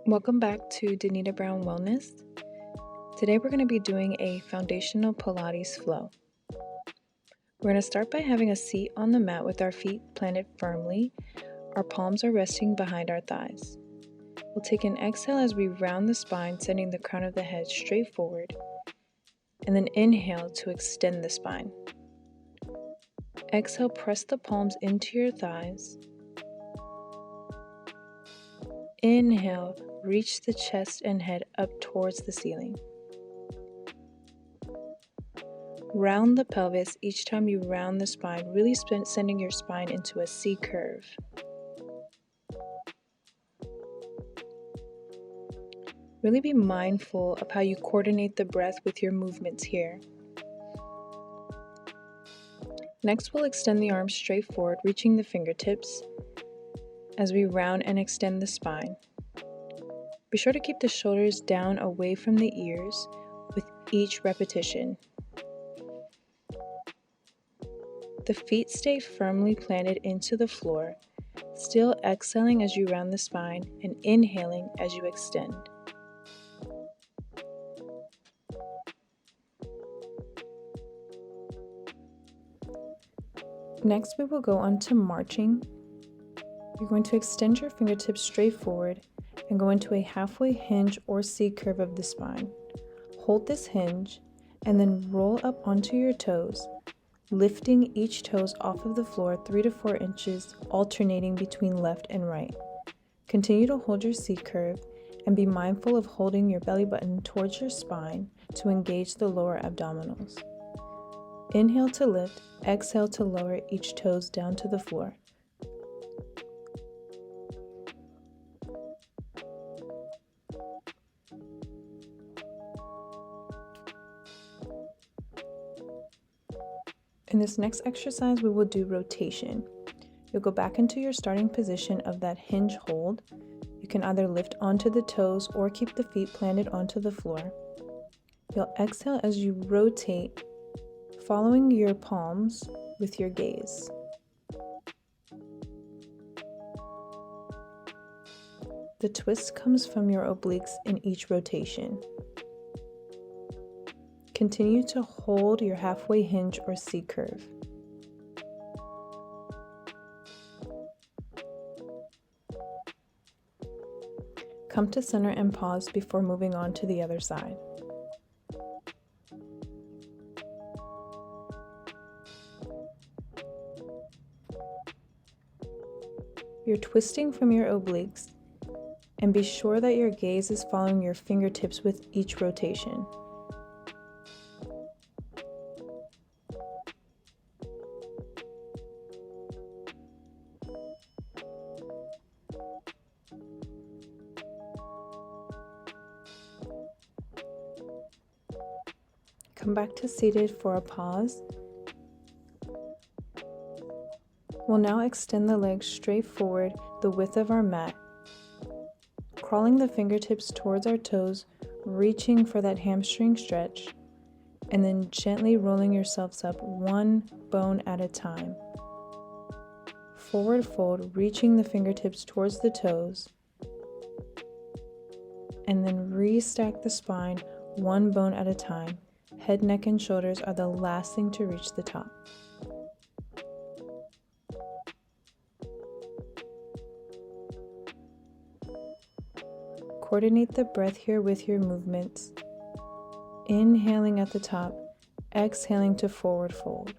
Welcome back to Denita Brown Wellness. Today we're going to be doing a foundational Pilates flow. We're going to start by having a seat on the mat with our feet planted firmly. Our palms are resting behind our thighs. We'll take an exhale as we round the spine, sending the crown of the head straight forward, and then inhale to extend the spine. Exhale, press the palms into your thighs. Inhale, reach the chest and head up towards the ceiling. Round the pelvis each time you round the spine, really sending your spine into a C curve. Really be mindful of how you coordinate the breath with your movements here. Next, we'll extend the arms straight forward, reaching the fingertips as we round and extend the spine. Be sure to keep the shoulders down away from the ears with each repetition. The feet stay firmly planted into the floor, still exhaling as you round the spine and inhaling as you extend. Next, we will go on to marching. You're going to extend your fingertips straight forward and go into a halfway hinge or C curve of the spine. Hold this hinge and then roll up onto your toes, lifting each toes off of the floor 3 to 4 inches, alternating between left and right. Continue to hold your C curve and be mindful of holding your belly button towards your spine to engage the lower abdominals. Inhale to lift, exhale to lower each toes down to the floor. In this next exercise, we will do rotation. You'll go back into your starting position of that hinge hold. You can either lift onto the toes or keep the feet planted onto the floor. You'll exhale as you rotate, following your palms with your gaze. The twist comes from your obliques in each rotation. Continue to hold your halfway hinge or C curve. Come to center and pause before moving on to the other side. You're twisting from your obliques, and be sure that your gaze is following your fingertips with each rotation. Come back to seated for a pause. We'll now extend the legs straight forward the width of our mat, crawling the fingertips towards our toes, reaching for that hamstring stretch, and then gently rolling yourselves up one bone at a time. Forward fold, reaching the fingertips towards the toes, and then restack the spine one bone at a time. Head, neck, and shoulders are the last thing to reach the top. Coordinate the breath here with your movements. Inhaling at the top, exhaling to forward fold.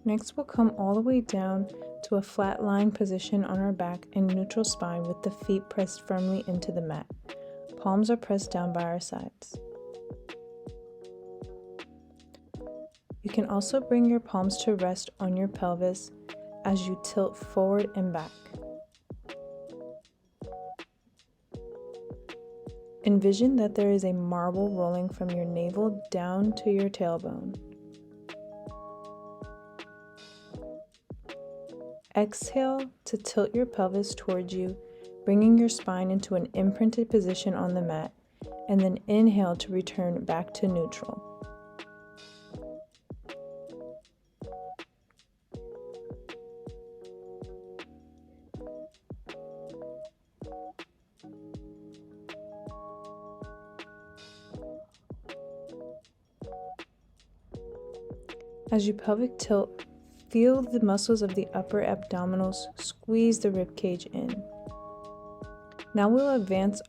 Next, we'll come all the way down to a flat lying position on our back in neutral spine with the feet pressed firmly into the mat. Palms are pressed down by our sides. You can also bring your palms to rest on your pelvis as you tilt forward and back. Envision that there is a marble rolling from your navel down to your tailbone. Exhale to tilt your pelvis towards you, bringing your spine into an imprinted position on the mat, and then inhale to return back to neutral. As you pelvic tilt, feel the muscles of the upper abdominals squeeze the ribcage in. Now we'll advance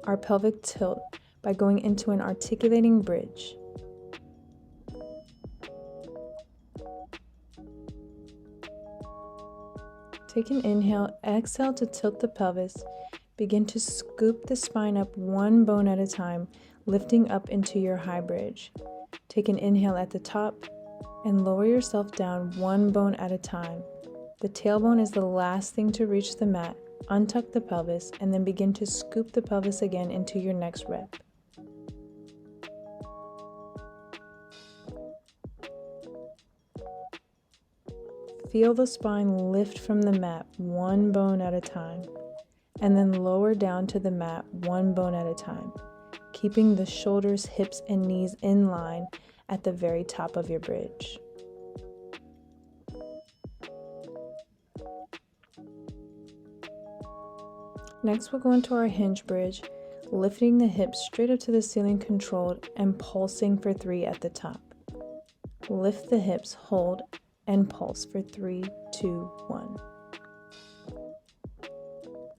our pelvic tilt by going into an articulating bridge. Take an inhale, exhale to tilt the pelvis. Begin to scoop the spine up one bone at a time, lifting up into your high bridge. Take an inhale at the top and lower yourself down one bone at a time. The tailbone is the last thing to reach the mat. Untuck the pelvis and then begin to scoop the pelvis again into your next rep. Feel the spine lift from the mat one bone at a time, and then lower down to the mat one bone at a time, keeping the shoulders, hips, and knees in line at the very top of your bridge. Next, we'll go into our hinge bridge, lifting the hips straight up to the ceiling controlled and pulsing for 3 at the top. Lift the hips, hold, and pulse for 3, 2, 1.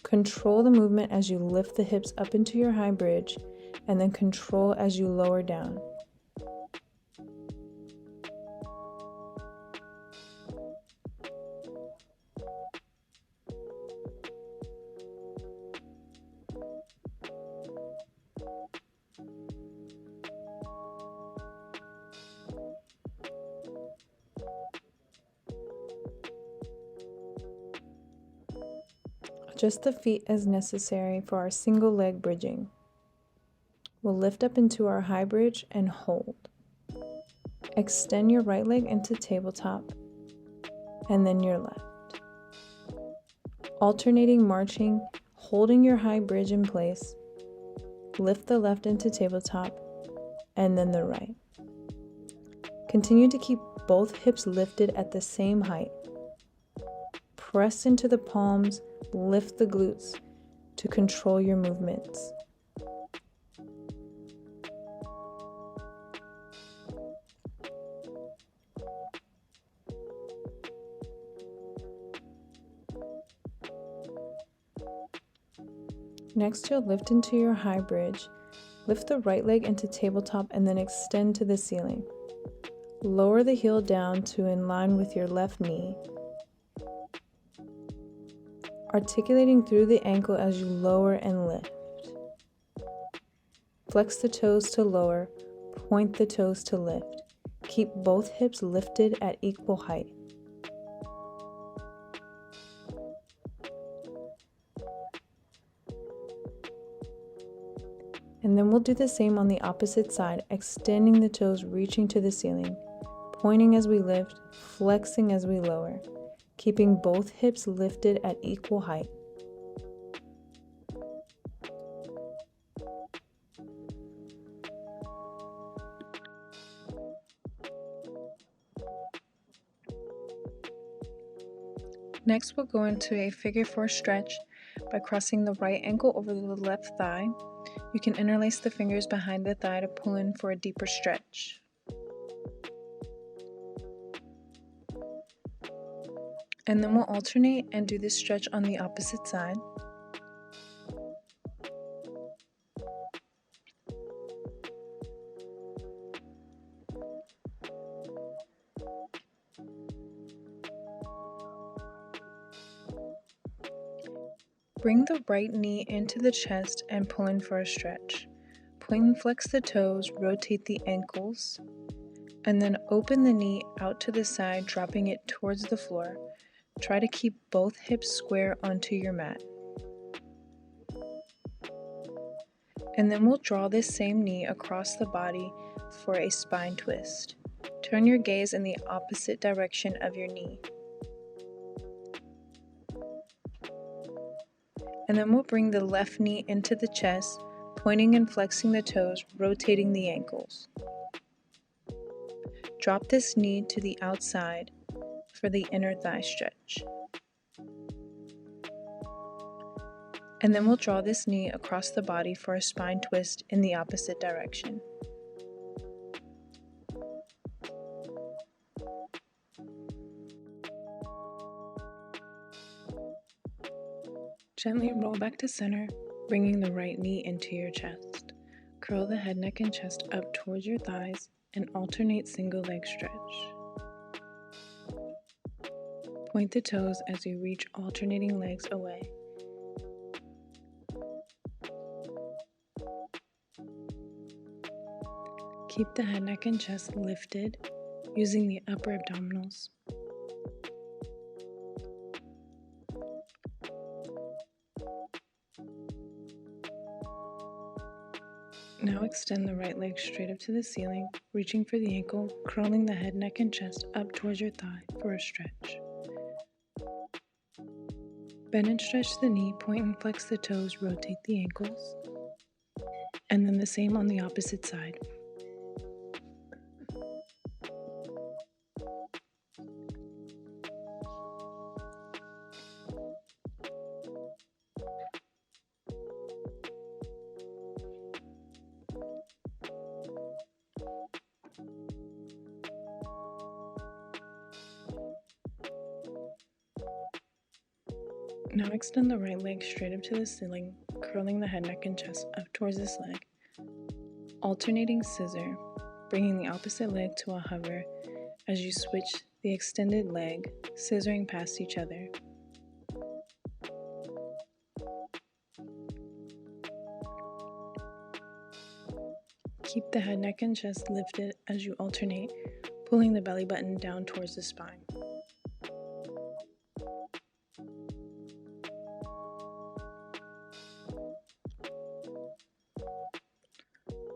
Control the movement as you lift the hips up into your high bridge, and then control as you lower down. Adjust the feet as necessary for our single leg bridging. We'll lift up into our high bridge and hold. Extend your right leg into tabletop and then your left. Alternating marching, holding your high bridge in place. Lift the left into tabletop and then the right. Continue to keep both hips lifted at the same height. Press into the palms, lift the glutes to control your movements. Next, you'll lift into your high bridge. Lift the right leg into tabletop and then extend to the ceiling. Lower the heel down to in line with your left knee. Articulating through the ankle as you lower and lift. Flex the toes to lower, point the toes to lift. Keep both hips lifted at equal height. And then we'll do the same on the opposite side, extending the toes, reaching to the ceiling, pointing as we lift, flexing as we lower, keeping both hips lifted at equal height. Next, we'll go into a figure 4 stretch by crossing the right ankle over the left thigh. You can interlace the fingers behind the thigh to pull in for a deeper stretch. And then we'll alternate and do this stretch on the opposite side. Bring the right knee into the chest and pull in for a stretch. Point and flex the toes, rotate the ankles, and then open the knee out to the side, dropping it towards the floor. Try to keep both hips square onto your mat. And then we'll draw this same knee across the body for a spine twist. Turn your gaze in the opposite direction of your knee. And then we'll bring the left knee into the chest, pointing and flexing the toes, rotating the ankles. Drop this knee to the outside for the inner thigh stretch. And then we'll draw this knee across the body for a spine twist in the opposite direction. Gently roll back to center, bringing the right knee into your chest. Curl the head, neck, and chest up towards your thighs and alternate single leg stretch. Point the toes as you reach alternating legs away. Keep the head, neck, and chest lifted using the upper abdominals. Now extend the right leg straight up to the ceiling, reaching for the ankle, curling the head, neck, and chest up towards your thigh for a stretch. Bend and stretch the knee, point and flex the toes, rotate the ankles, and then the same on the opposite side. Now extend the right leg straight up to the ceiling, curling the head, neck, and chest up towards this leg. Alternating scissor, bringing the opposite leg to a hover as you switch the extended leg, scissoring past each other. Keep the head, neck, and chest lifted as you alternate, pulling the belly button down towards the spine.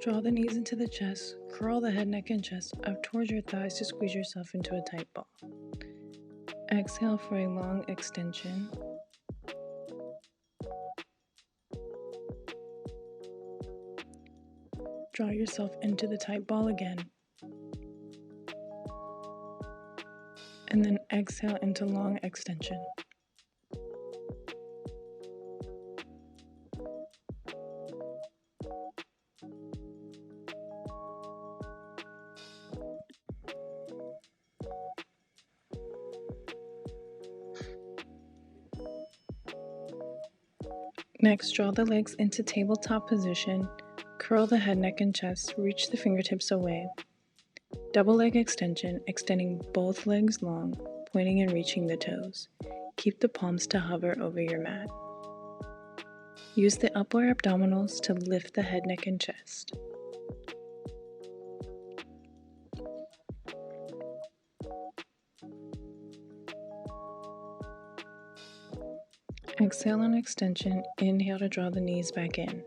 Draw the knees into the chest, curl the head, neck, and chest up towards your thighs to squeeze yourself into a tight ball. Exhale for a long extension. Draw yourself into the tight ball again. And then exhale into long extension. Next, draw the legs into tabletop position, curl the head, neck, and chest, reach the fingertips away. Double leg extension, extending both legs long, pointing and reaching the toes. Keep the palms to hover over your mat. Use the upper abdominals to lift the head, neck, and chest. Exhale on extension, inhale to draw the knees back in.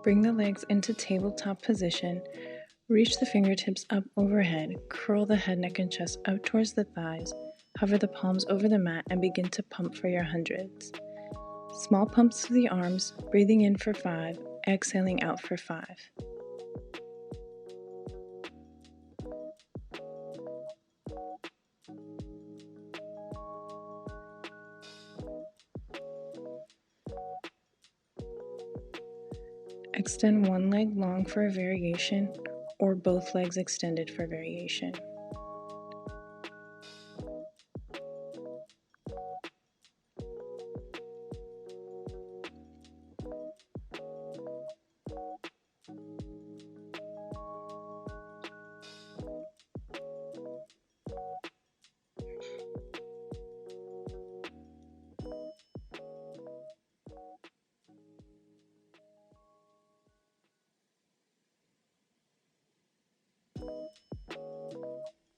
Bring the legs into tabletop position, reach the fingertips up overhead, curl the head, neck, and chest up towards the thighs, hover the palms over the mat, and begin to pump for your hundreds. Small pumps to the arms, breathing in for 5, exhaling out for 5. Extend one leg long for a variation, or both legs extended for variation.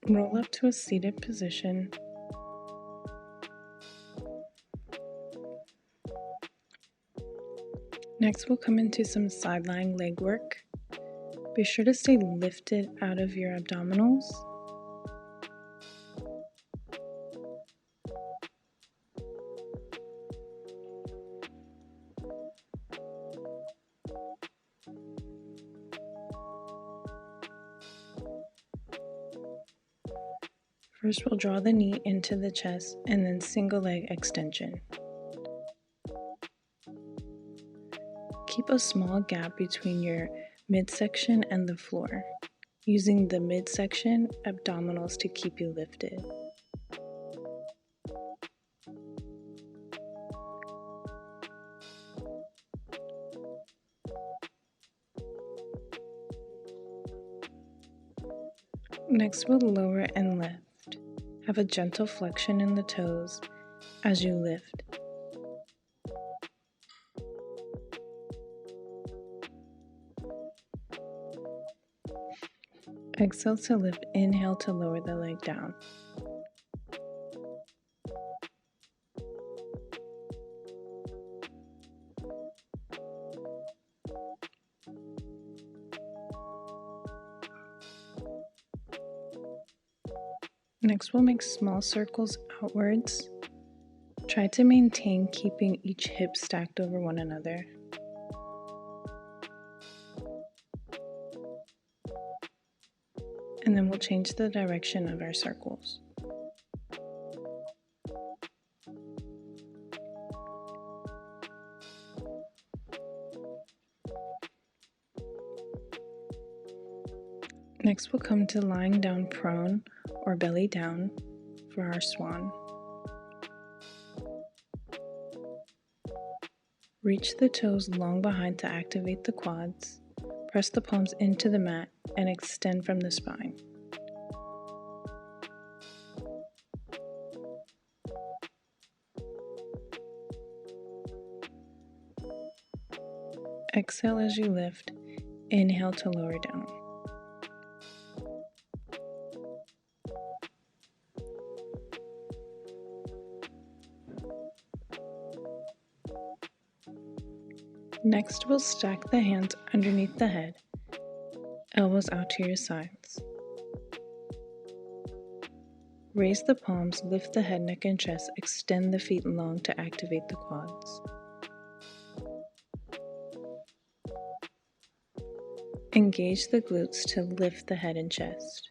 Roll up to a seated position. Next, we'll come into some sideline leg work. Be sure to stay lifted out of your abdominals. First, we'll draw the knee into the chest and then single leg extension. Keep a small gap between your midsection and the floor, using the midsection abdominals to keep you lifted. Next, we'll lower and lift. Have a gentle flexion in the toes as you lift. Exhale to lift, inhale to lower the leg down. Next, we'll make small circles outwards. Try to maintain keeping each hip stacked over one another. And then we'll change the direction of our circles. Next, we'll come to lying down prone or belly down for our swan. Reach the toes long behind to activate the quads. Press the palms into the mat and extend from the spine. Exhale as you lift. Inhale to lower down. Next, we'll stack the hands underneath the head, elbows out to your sides. Raise the palms, lift the head, neck, and chest, extend the feet long to activate the quads. Engage the glutes to lift the head and chest.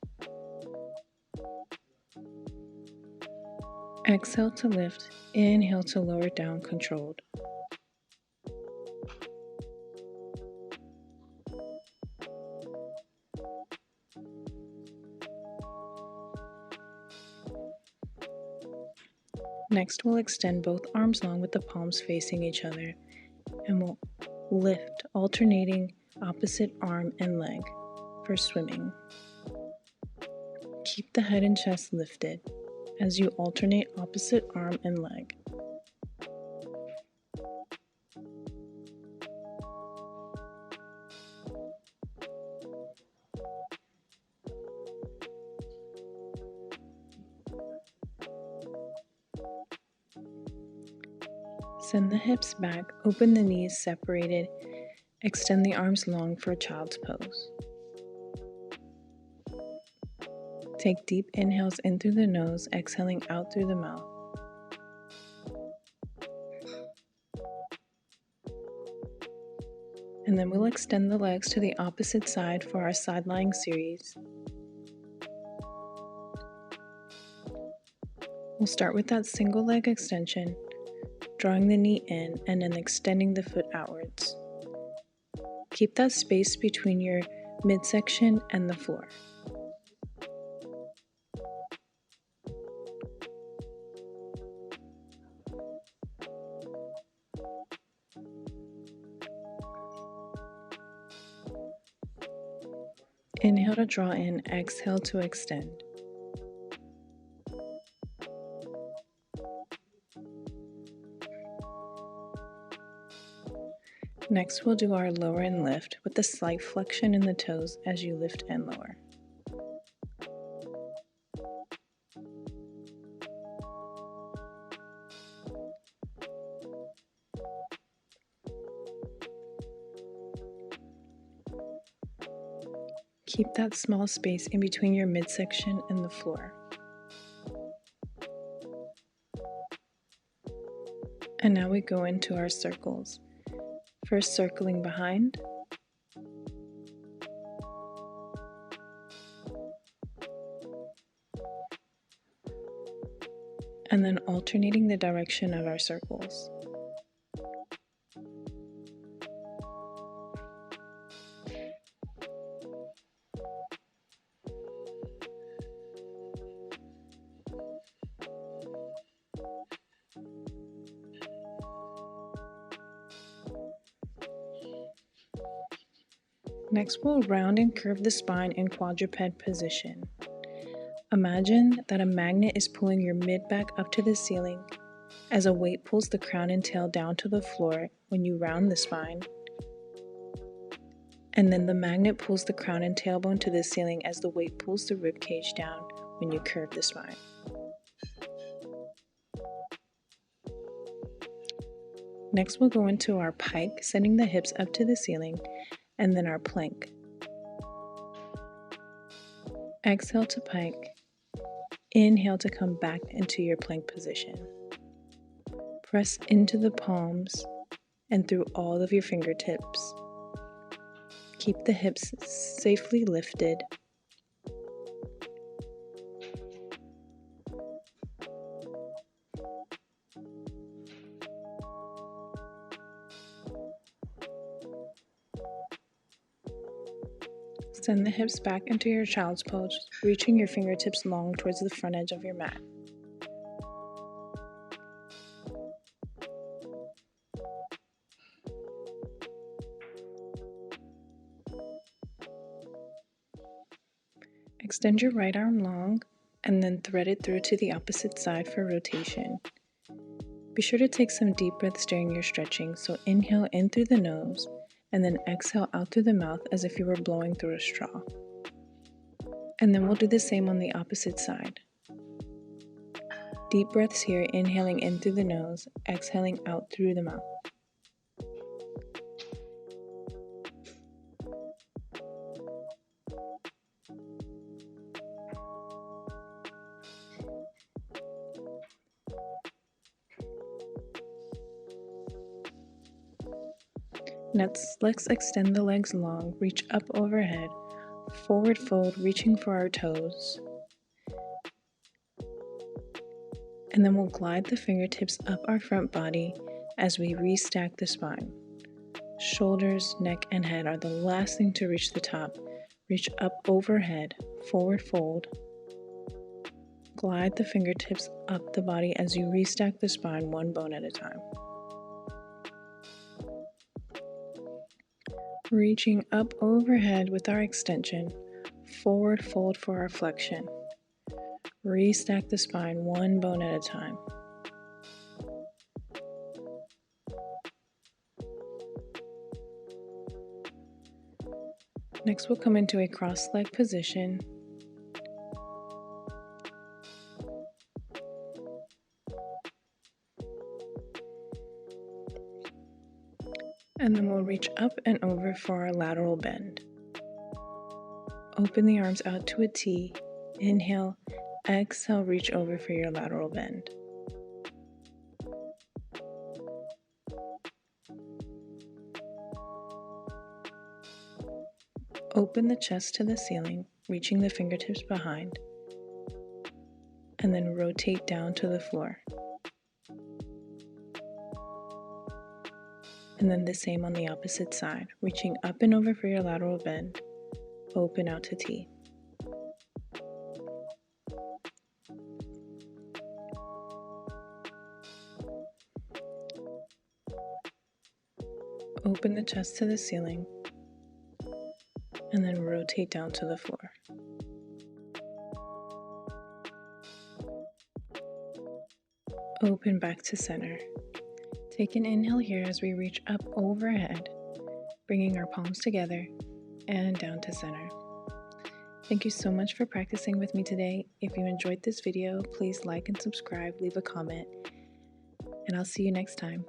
Exhale to lift, inhale to lower down, controlled. Next, we'll extend both arms long with the palms facing each other, and we'll lift, alternating opposite arm and leg for swimming. Keep the head and chest lifted as you alternate opposite arm and leg. Send the hips back, open the knees separated, extend the arms long for child's pose. Take deep inhales in through the nose, exhaling out through the mouth. And then we'll extend the legs to the opposite side for our side lying series. We'll start with that single leg extension, drawing the knee in and then extending the foot outwards. Keep that space between your midsection and the floor. Inhale to draw in, exhale to extend. Next, we'll do our lower and lift with a slight flexion in the toes as you lift and lower. Keep that small space in between your midsection and the floor. And now we go into our circles. First, circling behind. and then alternating the direction of our circles. Next, we'll round and curve the spine in quadruped position. Imagine that a magnet is pulling your mid-back up to the ceiling as a weight pulls the crown and tail down to the floor when you round the spine. And then the magnet pulls the crown and tailbone to the ceiling as the weight pulls the rib cage down when you curve the spine. Next, we'll go into our pike, sending the hips up to the ceiling, and then our plank. Exhale to pike. Inhale to come back into your plank position. Press into the palms and through all of your fingertips. Keep the hips safely lifted. Send the hips back into your child's pose, reaching your fingertips long towards the front edge of your mat. Extend your right arm long and then thread it through to the opposite side for rotation. Be sure to take some deep breaths during your stretching, so inhale in through the nose and then exhale out through the mouth as if you were blowing through a straw. And then we'll do the same on the opposite side. Deep breaths here, inhaling in through the nose, exhaling out through the mouth. Next, let's extend the legs long, reach up overhead, forward fold, reaching for our toes. And then we'll glide the fingertips up our front body as we restack the spine. Shoulders, neck, and head are the last thing to reach the top. Reach up overhead, forward fold. Glide the fingertips up the body as you restack the spine one bone at a time. Reaching up overhead with our extension, forward fold for our flexion. Restack the spine one bone at a time. Next, we'll come into a cross-leg position. And then we'll reach up and over for our lateral bend. Open the arms out to a T. Inhale, exhale, reach over for your lateral bend. Open the chest to the ceiling, reaching the fingertips behind. And then rotate down to the floor. And then the same on the opposite side, reaching up and over for your lateral bend, open out to T. Open the chest to the ceiling, and then rotate down to the floor. Open back to center. Take an inhale here as we reach up overhead, bringing our palms together and down to center. Thank you so much for practicing with me today. If you enjoyed this video, please like and subscribe, leave a comment, and I'll see you next time.